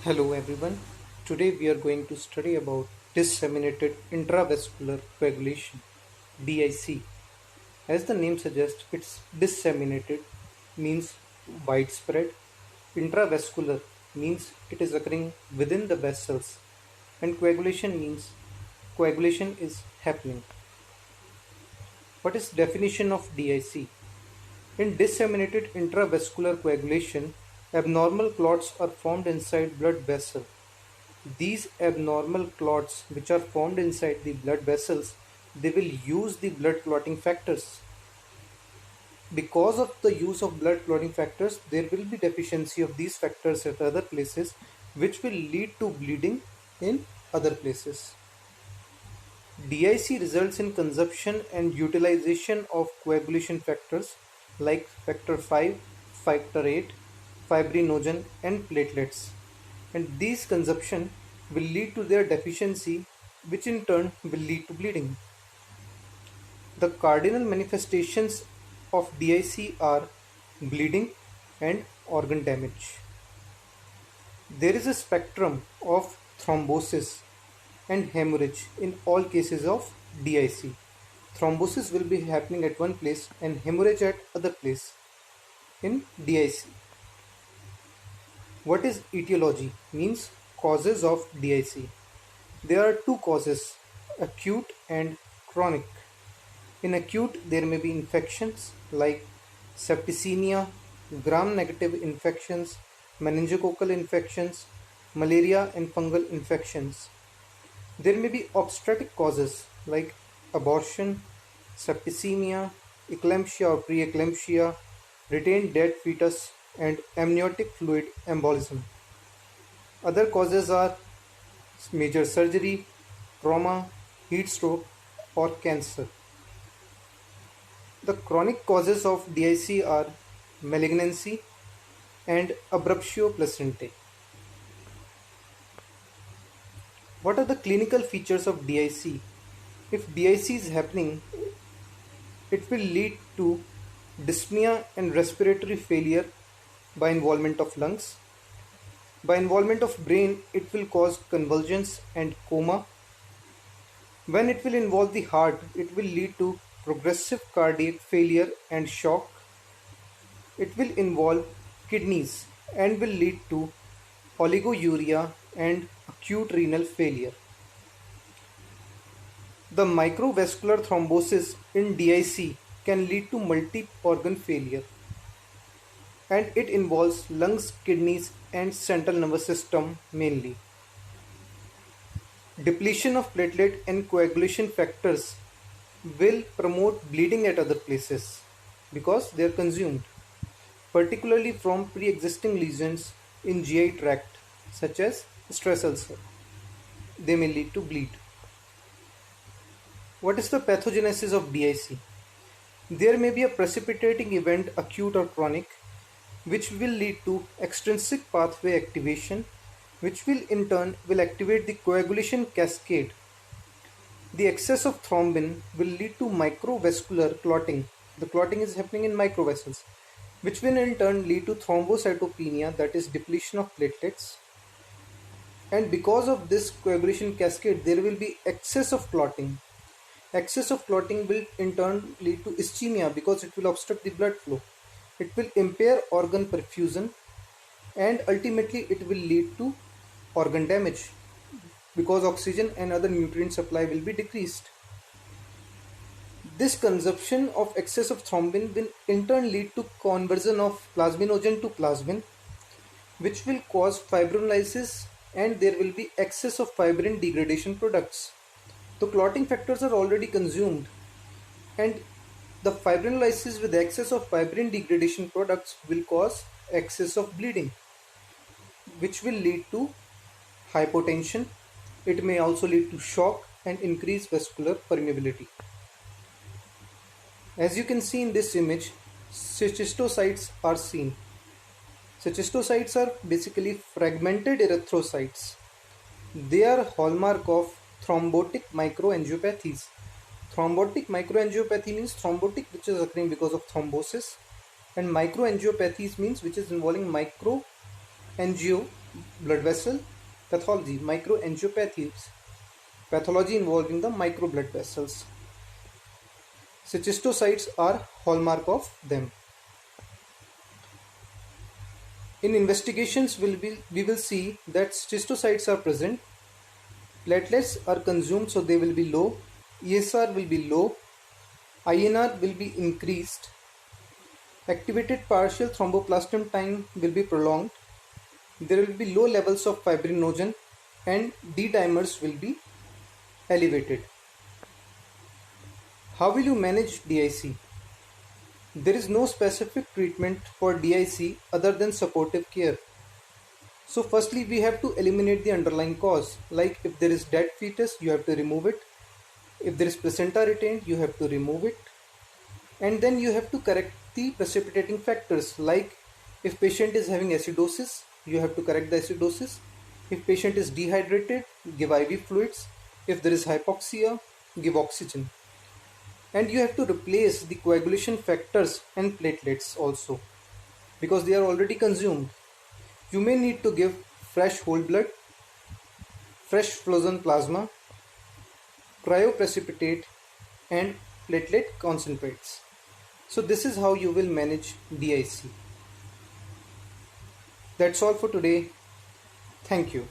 Hello everyone. Today we are going to study about disseminated intravascular coagulation DIC. As the name suggests, it's disseminated means widespread. Intravascular means it is occurring within the vessels and coagulation means coagulation is happening. What is definition of DIC? In disseminated intravascular coagulation, abnormal clots are formed inside blood vessels. These abnormal clots which are formed inside the blood vessels, they will use the blood clotting factors. Because of the use of blood clotting factors, there will be deficiency of these factors at other places, which will lead to bleeding in other places. DIC results in consumption and utilization of coagulation factors like factor 5, factor 8, fibrinogen and platelets, and these consumption will lead to their deficiency, which in turn will lead to bleeding. The cardinal manifestations of DIC are bleeding and organ damage. There is a spectrum of thrombosis and hemorrhage in all cases of DIC. Thrombosis will be happening at one place and hemorrhage at other place in DIC. What is etiology? Means causes of DIC. There are two causes, acute and chronic. In acute, there may be infections like septicemia, gram-negative infections, meningococcal infections, malaria and fungal infections. There may be obstetric causes like abortion, septicemia, eclampsia or preeclampsia, retained dead fetus, and amniotic fluid embolism. Other causes are major surgery, trauma, heat stroke, or cancer. The chronic causes of DIC are malignancy and abruptio placentae. What are the clinical features of DIC? If DIC is happening, it will lead to dyspnea and respiratory failure by involvement of lungs. By involvement of brain, it will cause convulsions and coma. When it will involve the heart, it will lead to progressive cardiac failure and shock. It will involve kidneys and will lead to oliguria and acute renal failure. The microvascular thrombosis in DIC can lead to multi-organ failure, and it involves lungs, kidneys and central nervous system mainly. Depletion of platelet and coagulation factors will promote bleeding at other places because they are consumed, particularly from pre-existing lesions in GI tract such as stress ulcer. They may lead to bleed. What is the pathogenesis of DIC? There may be a precipitating event, acute or chronic, which will lead to extrinsic pathway activation, which will in turn will activate the coagulation cascade. The excess of thrombin will lead to microvascular clotting. The clotting is happening in microvessels, which will in turn lead to thrombocytopenia, that is depletion of platelets. And because of this coagulation cascade, there will be excess of clotting. Excess of clotting will in turn lead to ischemia because it will obstruct the blood flow. It will impair organ perfusion and ultimately it will lead to organ damage because oxygen and other nutrient supply will be decreased. This consumption of excess of thrombin will in turn lead to conversion of plasminogen to plasmin, which will cause fibrinolysis and there will be excess of fibrin degradation products. The clotting factors are already consumed and the fibrinolysis with excess of fibrin degradation products will cause excess of bleeding, which will lead to hypotension. It may also lead to shock and increased vascular permeability. As you can see in this image, schistocytes are seen. Schistocytes are basically fragmented erythrocytes. They are hallmark of thrombotic microangiopathies. Thrombotic microangiopathy means thrombotic which is occurring because of thrombosis, and microangiopathies means which is involving microangio blood vessel pathology, microangiopathies, pathology involving the micro blood vessels. Cystocytes are hallmark of them. In investigations, we will see that cystocytes are present, platelets are consumed, so they will be low, ESR will be low, INR will be increased, activated partial thromboplastin time will be prolonged, there will be low levels of fibrinogen, and D-dimers will be elevated. How will you manage DIC? There is no specific treatment for DIC other than supportive care. So firstly, we have to eliminate the underlying cause. Like if there is dead fetus, you have to remove it. If there is placenta retained, you have to remove it. And then you have to correct the precipitating factors. Like if patient is having acidosis, you have to correct the acidosis. If patient is dehydrated, give IV fluids. If there is hypoxia, give oxygen. And you have to replace the coagulation factors and platelets also, because they are already consumed. You may need to give fresh whole blood, fresh frozen plasma, cryoprecipitate, and platelet concentrates. So this is how you will manage DIC. That's all for today. Thank you.